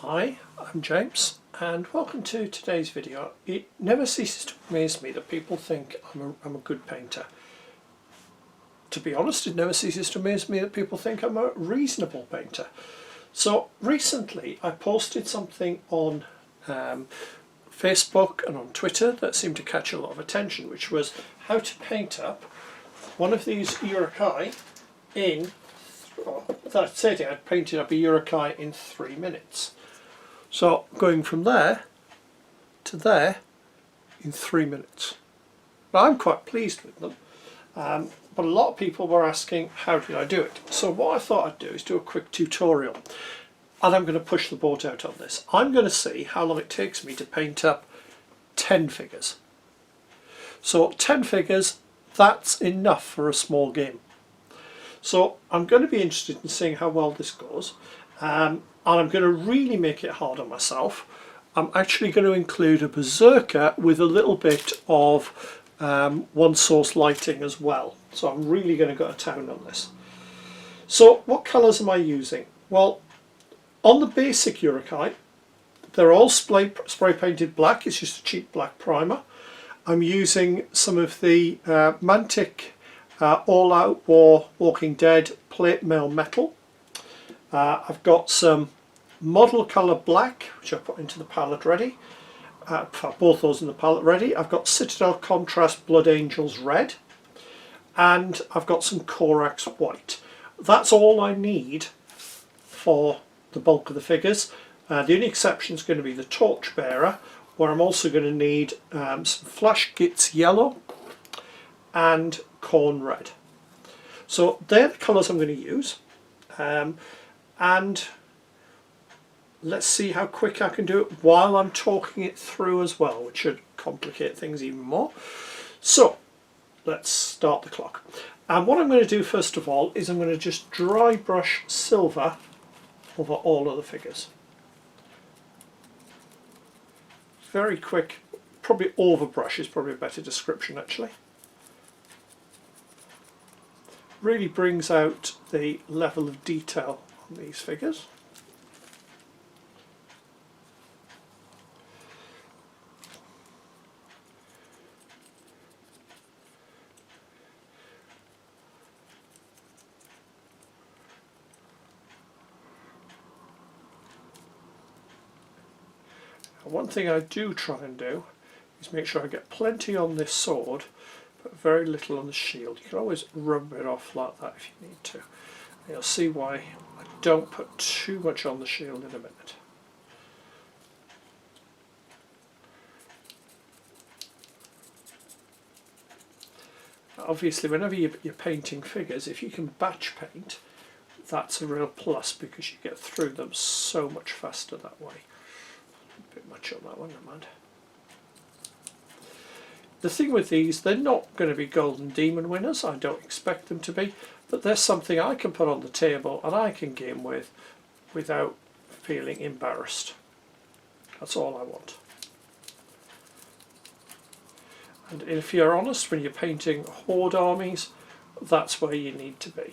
Hi, I'm James and welcome to today's video. It never ceases to amaze me that people think I'm a good painter. To be honest, it never ceases to amaze me that people think I'm a reasonable painter. So recently I posted something on Facebook and on Twitter that seemed to catch a lot of attention, which was how to paint up one of these Uruk-Hai in, that said, I'd painted up a Uruk-Hai in 3 minutes. So going from there to there in 3 minutes. Now I'm quite pleased with them, but a lot of people were asking how did I do it. So what I thought I'd do is do a quick tutorial, and I'm going to push the boat out on this. I'm going to see how long it takes me to paint up 10 figures. So 10 figures, that's enough for a small game. So I'm going to be interested in seeing how well this goes. And I'm going to really make it hard on myself. I'm actually going to include a berserker with a little bit of one source lighting as well. So I'm really going to go to town on this. So what colours am I using? Well, on the basic Uruk-Hai, they're all spray painted black. It's just a cheap black primer. I'm using some of the Mantic All Out War Walking Dead plate mail metal. I've got some model colour black, which I put into the palette ready. Both those in the palette ready. I've got Citadel Contrast Blood Angels red, and I've got some Corax white. That's all I need for the bulk of the figures. The only exception is going to be the Torchbearer, where I'm also going to need some Flash Gits yellow and Corn red. So they're the colours I'm going to use. And let's see how quick I can do it while I'm talking it through as well, which should complicate things even more. So let's start the clock. And what I'm going to do first of all is I'm going to just dry brush silver over all of the figures. Very quick, probably overbrush is probably a better description actually. Really brings out the level of detail on these figures. One thing I do try and do is make sure I get plenty on this sword but very little on the shield. You can always rub it off like that if you need to. And you'll see why I don't put too much on the shield in a minute. Obviously whenever you're painting figures, if you can batch paint, that's a real plus because you get through them so much faster that way. A bit much on that one, never mind. The thing with these, they're not going to be Golden Demon winners, I don't expect them to be, but there's something I can put on the table and I can game with without feeling embarrassed. That's all I want. And if you're honest, when you're painting horde armies, that's where you need to be.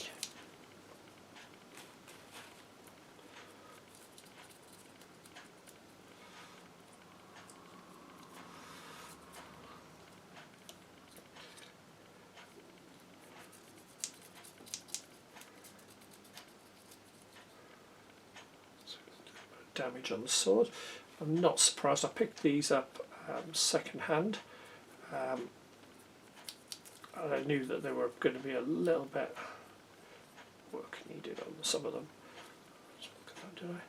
Damage on the sword. I'm not surprised. I picked these up second hand, and I knew that there were going to be a little bit work needed on some of them. Let's look at that, do I?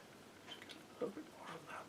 Just get a little bit more on that.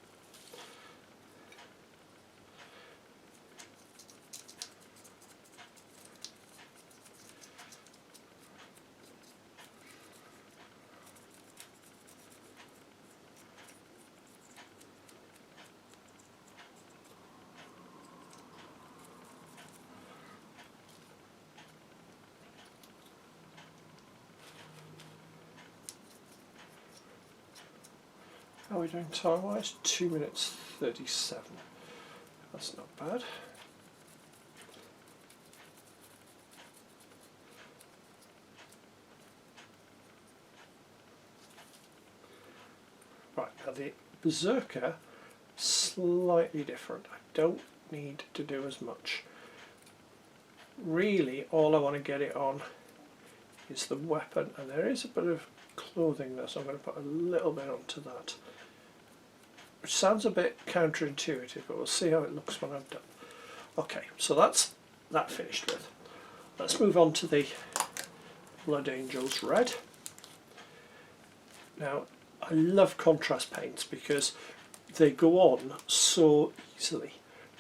How are we doing time wise? 2 minutes 37. That's not bad. Right, now the Berserker, slightly different. I don't need to do as much. Really, all I want to get it on is the weapon, and there is a bit of clothing there, so I'm going to put a little bit onto that. Which sounds a bit counterintuitive, but we'll see how it looks when I'm done. Okay, so that's that finished with. Let's move on to the Blood Angels Red. Now, I love contrast paints because they go on so easily.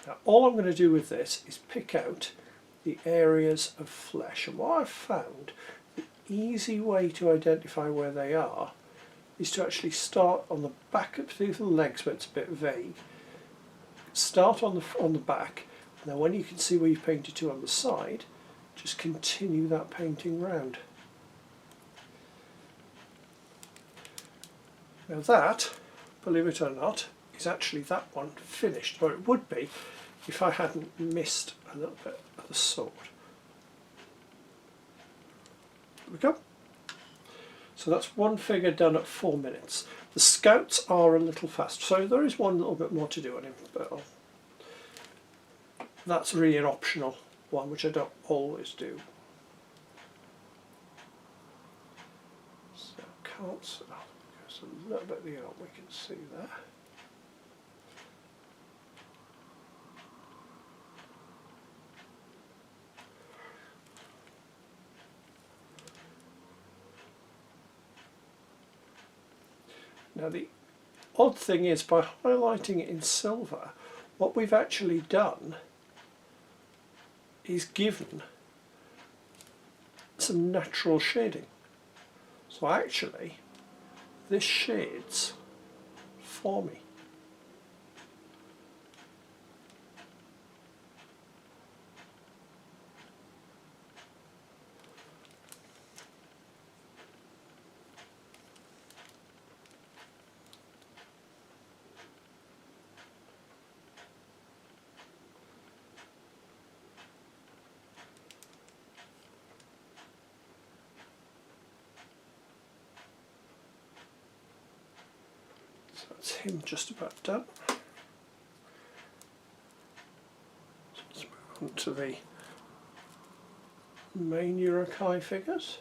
Now, all I'm going to do with this is pick out the areas of flesh, and what I've found, the easy way to identify where they are is to actually start on the back of the legs where it's a bit vague. Start on the back, and then when you can see where you've painted to on the side, just continue that painting round. Now that, believe it or not, is actually that one finished, or it would be if I hadn't missed a little bit of the sword. There we go. So that's one figure done at 4 minutes. The scouts are a little fast, so there is one little bit more to do on him, but that's really an optional one, which I don't always do. So can't, oh, there's a little bit of the art we can see there. Now the odd thing is, by highlighting it in silver, what we've actually done is given some natural shading. So actually this shades for me. That's him just about done. So let's move on to the main Uruk-Hai figures.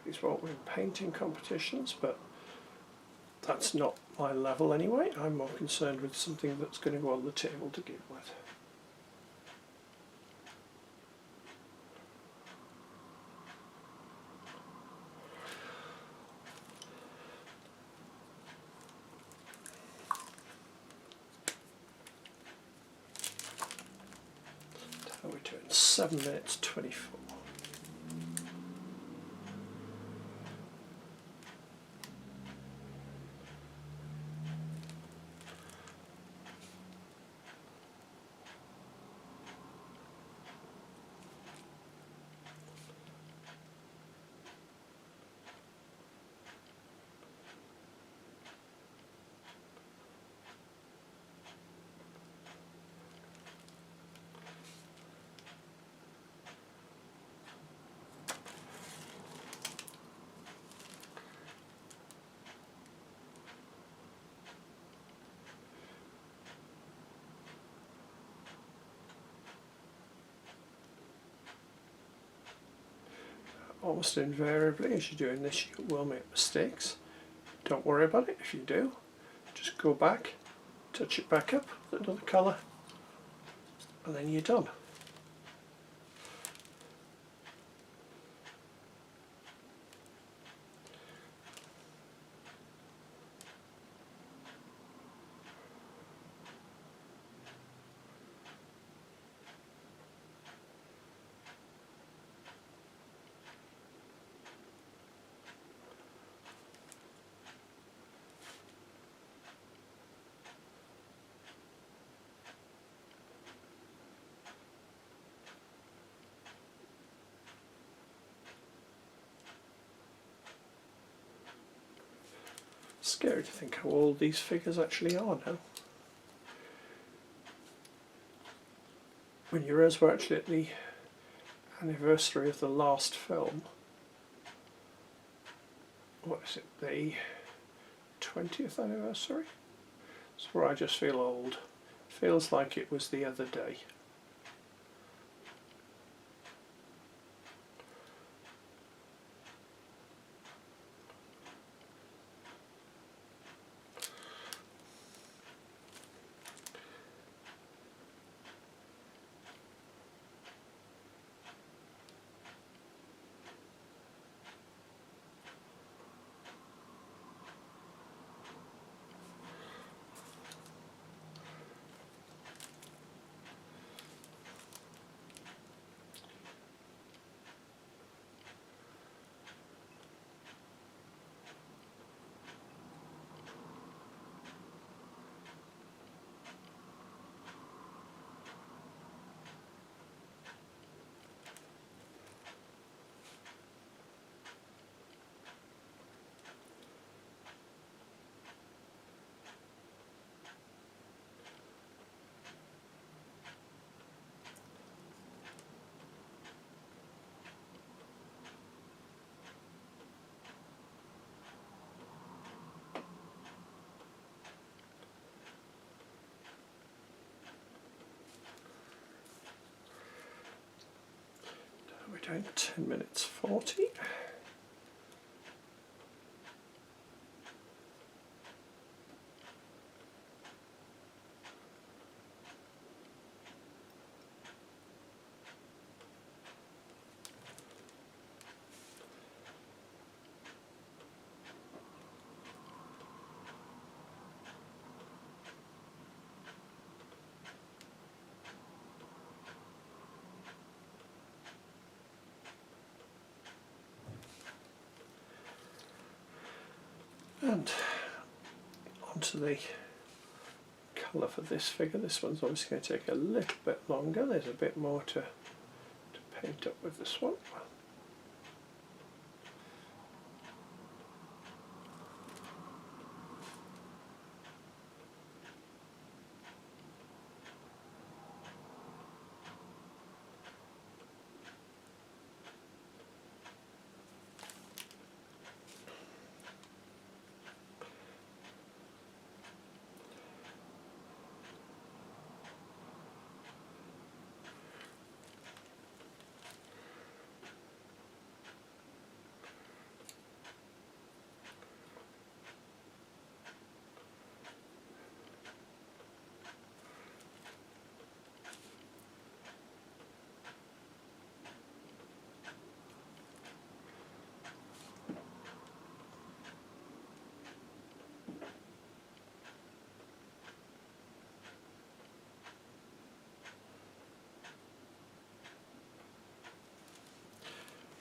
These won't win painting competitions, but that's not my level anyway. I'm more concerned with something that's going to go on the table to give with. How are we doing? 7 minutes 24. almost invariably as you're doing this you will make mistakes. Don't worry about it if you do. Just go back, touch it back up with another colour, and then you're done. Scary to think how old these figures actually are now. When you realise we're actually at the anniversary of the last film. What is it, the 20th anniversary? It's where I just feel old. Feels like it was the other day. We're doing 10 minutes 40. And onto the colour for this figure. This one's obviously going to take a little bit longer. There's a bit more to paint up with this one.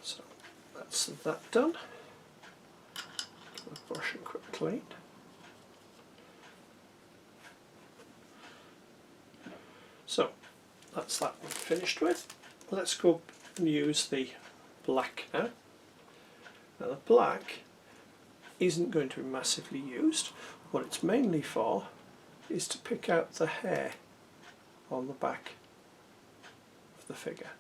So that's that done. Brush and quick clean. So that's that one finished with. Let's go and use the black now. Now the black isn't going to be massively used. What it's mainly for is to pick out the hair on the back of the figure.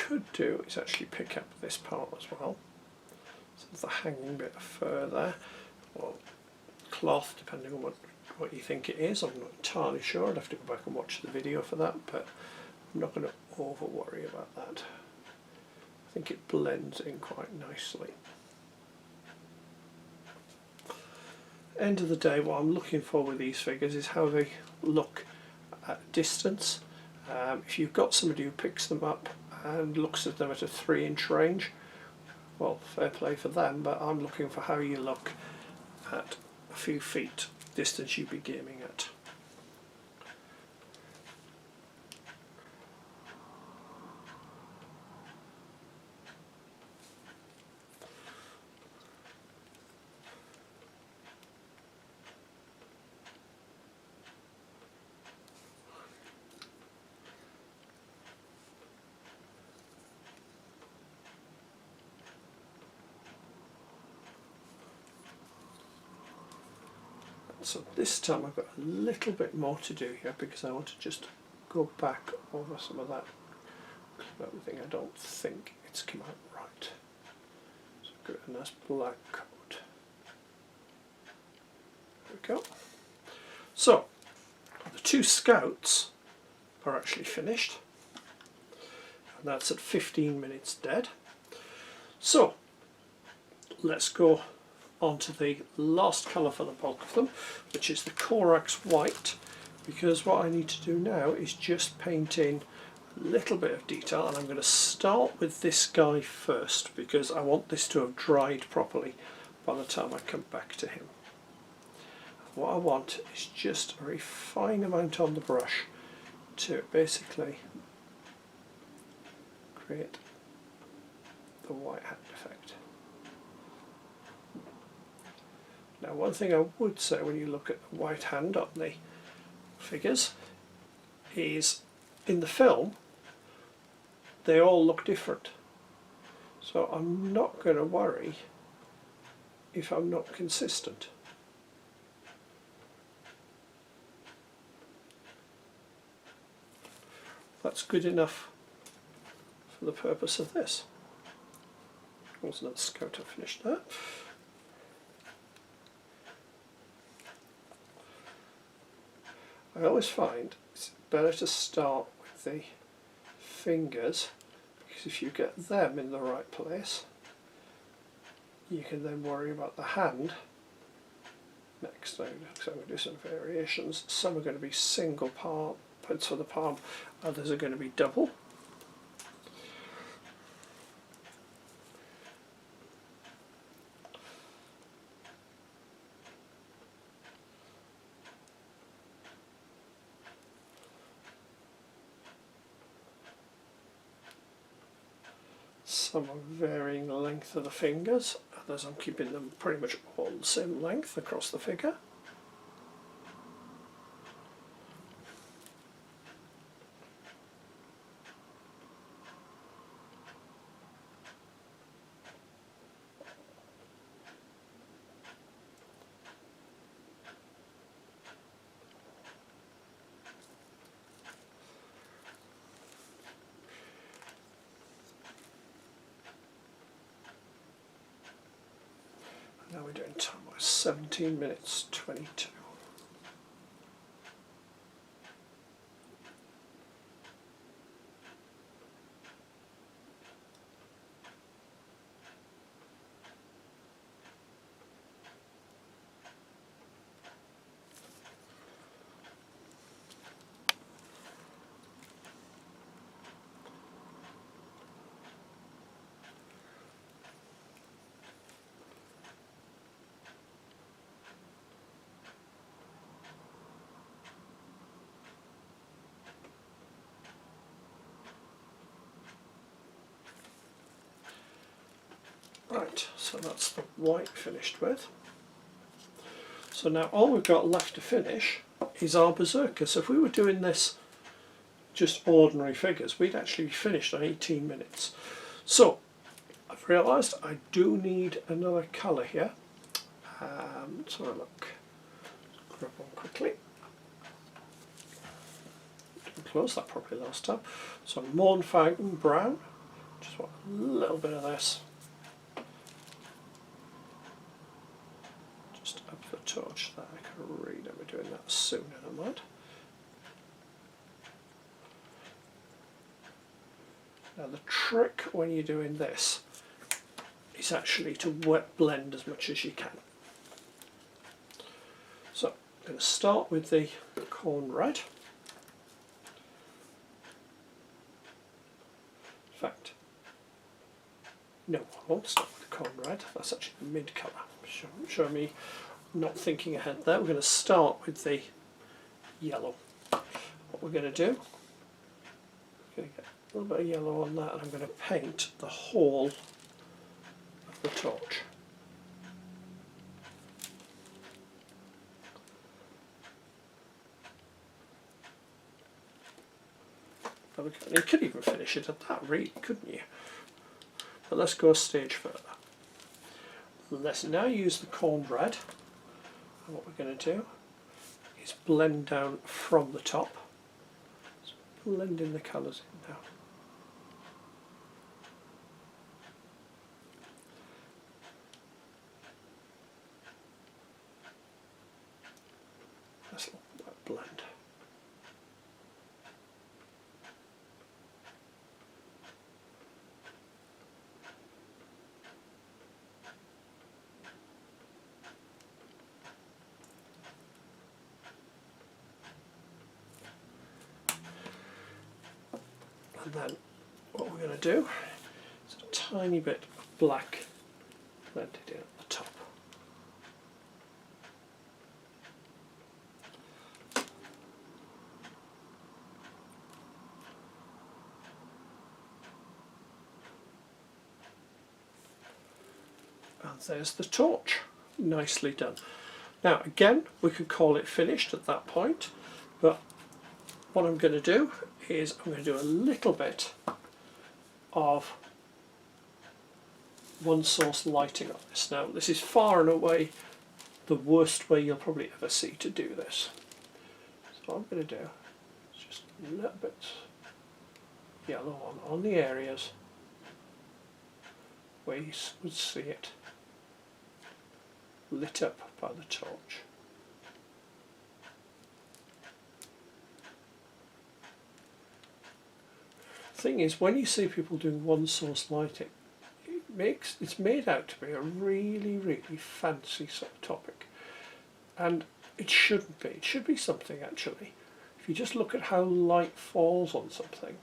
could do is actually pick up this part as well. So there's the hanging bit of fur there, or cloth, depending on what you think it is. I'm not entirely sure. I'd have to go back and watch the video for that, but I'm not going to over worry about that. I think it blends in quite nicely. End of the day, what I'm looking for with these figures is how they look at distance. If you've got somebody who picks them up and looks at them at a 3-inch range, well, fair play for them, but I'm looking for how you look at a few feet distance you'd be gaming at. So this time I've got a little bit more to do here because I want to just go back over some of that clothing. I don't think it's come out right. So give it a nice black coat. There we go. So the 2 scouts are actually finished, and that's at 15 minutes dead. So let's go onto the last colour for the bulk of them, which is the Corax White, because what I need to do now is just paint in a little bit of detail, and I'm going to start with this guy first because I want this to have dried properly by the time I come back to him. What I want is just a very fine amount on the brush to basically create the white hand effect. Now, one thing I would say when you look at the white hand on the figures is in the film they all look different, so I'm not going to worry if I'm not consistent. That's good enough for the purpose of this. There's another scout I finished there. I always find it's better to start with the fingers, because if you get them in the right place you can then worry about the hand next. So I'm going to do some variations. Some are going to be single palm, points for the palm, others are going to be double. Some are varying the length of the fingers, others I'm keeping them pretty much all the same length across the figure. Now we're doing time wise 17 minutes 22. Right, so that's the white finished with. So now all we've got left to finish is our berserker. So if we were doing this just ordinary figures, we'd actually be finished on 18 minutes. So I've realised I do need another colour here. Let's have a look. Let's grab one quickly. Didn't close that properly last time. So Mornfang Brown, Just want a little bit of this. Just up the torch there. I can read it. We're doing that sooner than that. Now the trick when you're doing this is actually to wet blend as much as you can. So I'm going to start with the corn red. In fact, no, I won't start with the corn red. That's actually the mid colour. Show me not thinking ahead there. We're going to start with the yellow. What we're going to do, I'm going to get a little bit of yellow on that, and I'm going to paint the whole of the torch. There we go. And you could even finish it at that, really, couldn't you? But let's go a stage further. Let's now use the corn red. And what we're going to do is blend down from the top. So blend in the colours in now. Nice little blend. And then what we're going to do is a tiny bit of black blended in at the top. And there's the torch, nicely done. Now again, we could call it finished at that point, but what I'm going to do is I'm going to do a little bit of one source lighting on this. Now this is far and away the worst way you'll probably ever see to do this. So what I'm going to do is just a little bit yellow on the areas where you would see it lit up by the torch. Thing is, when you see people doing one source lighting, it's made out to be a really, really fancy sort of topic, and it shouldn't be. It should be something actually. If you just look at how light falls on something,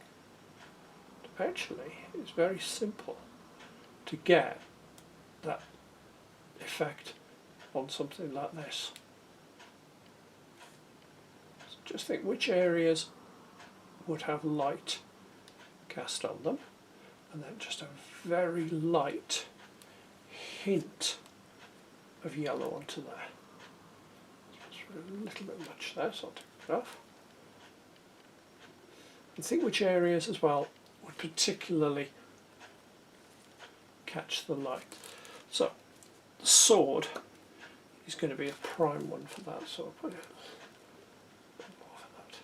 actually it's very simple to get that effect on something like this. So just think which areas would have light cast on them, and then just a very light hint of yellow onto there. Just a little bit much there, so I'll take it off. And think which areas as well would particularly catch the light. So the sword is going to be a prime one for that, so I'll put it more for that.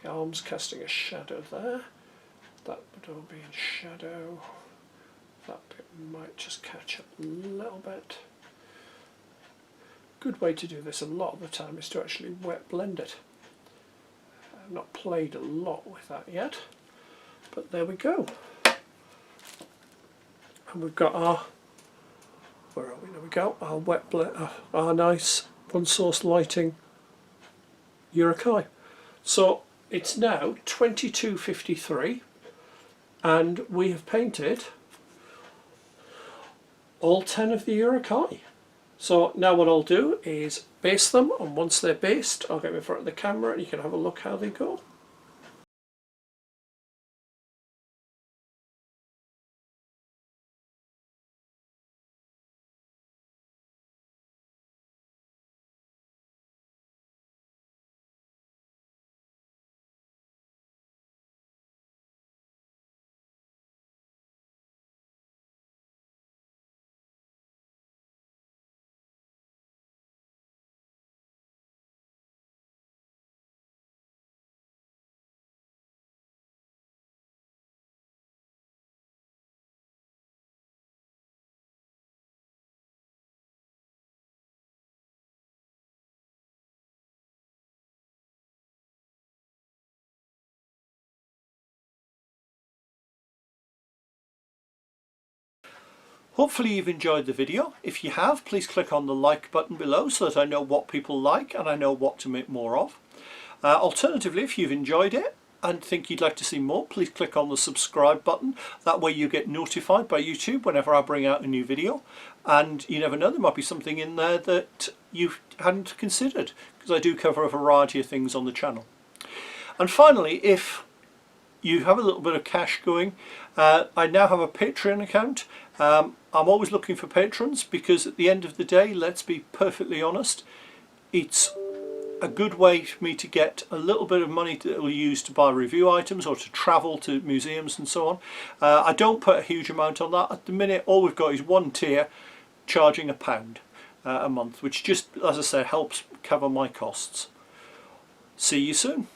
The arms casting a shadow there. That would all be in shadow. That bit might just catch up a little bit. Good way to do this a lot of the time is to actually wet blend it. I've not played a lot with that yet, but there we go. And we've got our, where are we? There we go. Our wet blend, our nice one source lighting Uruk-Hai. So it's now 22:53, and we have painted all 10 of the Uruk-Hai. So now what I'll do is base them, and once they're based I'll get them in front of the camera and you can have a look how they go. Hopefully you've enjoyed the video. If you have, please click on the like button below so that I know what people like and I know what to make more of. Alternatively, if you've enjoyed it and think you'd like to see more, please click on the subscribe button. That way you get notified by YouTube whenever I bring out a new video. And you never know, there might be something in there that you hadn't considered, because I do cover a variety of things on the channel. And finally, if you have a little bit of cash going, I now have a Patreon account. I'm always looking for patrons, because at the end of the day, let's be perfectly honest, it's a good way for me to get a little bit of money that will use to buy review items or to travel to museums and so on. I don't put a huge amount on that. At the minute, all we've got is one tier charging £1 a month, which just, as I said, helps cover my costs. See you soon.